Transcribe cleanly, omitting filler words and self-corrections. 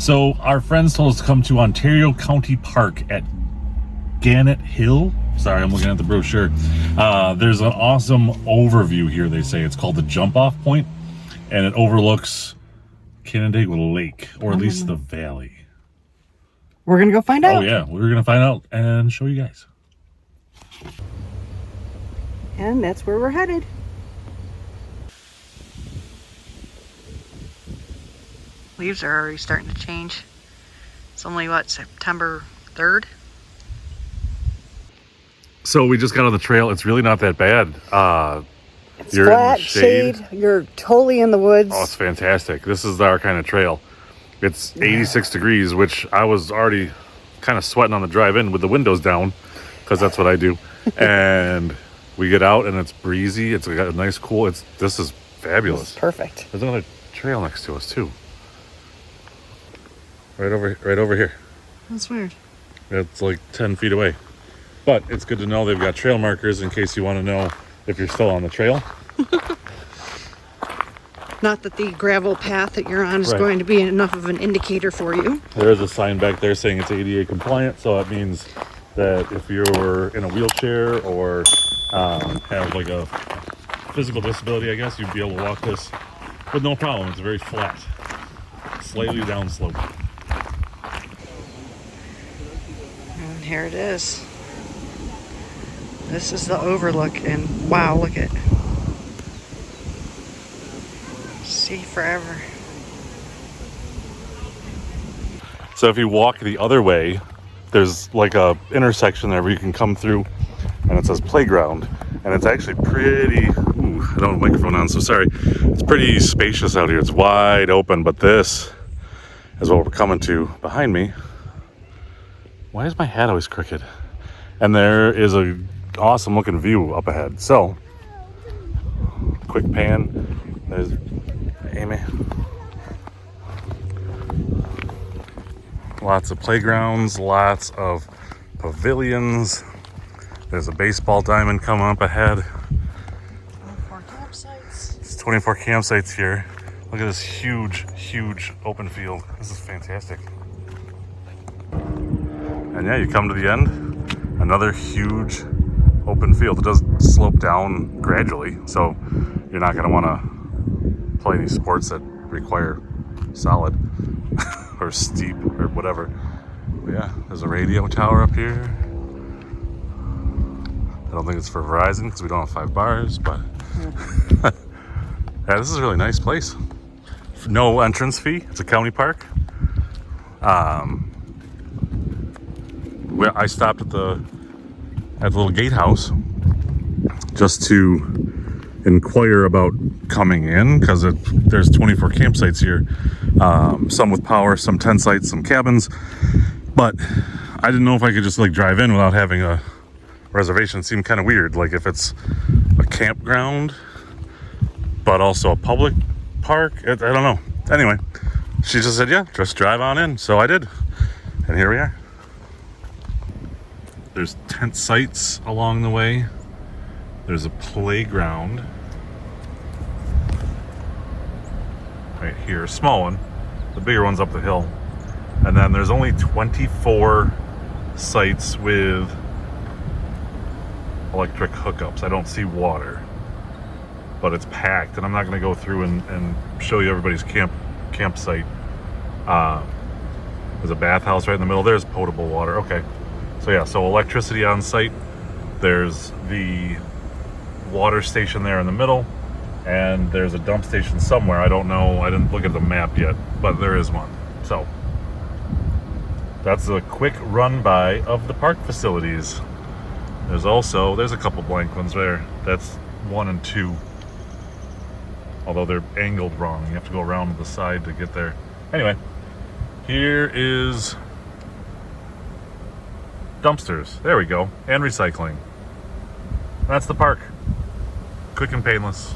So our friends told us to come to Ontario County Park at Gannett Hill. Sorry, I'm looking at the brochure. There's an awesome overview here, they say. It's called the Jump Off Point, and it overlooks Canandaigua Lake, or at least the valley. We're going to go find out. Oh yeah, we're going to find out and show you guys. And that's where we're headed. Leaves are already starting to change. It's only, what, September 3rd? So we just got on the trail. It's really not that bad. It's flat, shade. You're totally in the woods. Oh, it's fantastic. This is our kind of trail. It's 86 degrees, which I was already kind of sweating on the drive in with the windows down, because that's what I do. And we get out and it's breezy. It's got a nice cool. This is fabulous. This is perfect. There's another trail next to us too. Right over here. That's weird. It's like 10 feet away. But it's good to know they've got trail markers in case you want to know if you're still on the trail. Not that the gravel path that you're on is going to be enough of an indicator for you. There is a sign back there saying it's ADA compliant, so that means that if you're in a wheelchair or have like a physical disability, I guess, you'd be able to walk this with no problem. It's very flat, slightly downslope. And here it is. This is the overlook, and wow, look at see forever. So if you walk the other way, there's like a intersection there where you can come through, and it says playground, and it's actually pretty, ooh, I don't have a microphone on, so sorry. It's pretty spacious out here. It's wide open, but this is what we're coming to behind me. Why is my hat always crooked? And there is a awesome looking view up ahead. So quick pan. There's Amy. Lots of playgrounds, lots of pavilions. There's a baseball diamond coming up ahead. 24 campsites. It's 24 campsites here. Look at this huge open field. This is fantastic. And yeah, you come to the end, another huge open field. It does slope down gradually, so you're not going to want to play any sports that require solid or steep or whatever. But yeah, there's a radio tower up here. I don't think it's for Verizon because we don't have 5 bars, but yeah, this is a really nice place. No entrance fee. It's a county park. I stopped at the little gatehouse just to inquire about coming in, because there's 24 campsites here, some with power, some tent sites, some cabins, but I didn't know if I could just like drive in without having a reservation. It seemed kind of weird, like if it's a campground but also a public park. I don't know. Anyway, she just said, yeah, just drive on in, so I did, and here we are. There's tent sites along the way. There's a playground right here, a small one. The bigger one's up the hill. And then there's only 24 sites with electric hookups. I don't see water, but it's packed, and I'm not going to go through and show you everybody's campsite. There's a bathhouse right in the middle. There's potable water. Okay. So yeah, so electricity on site. There's the water station there in the middle, and there's a dump station somewhere. I don't know. I didn't look at the map yet, but there is one. So that's a quick run by of the park facilities. There's a couple blank ones there. That's 1 and 2. Although they're angled wrong. You have to go around to the side to get there. Anyway, here is dumpsters. There we go. And recycling. That's the park. Quick and painless.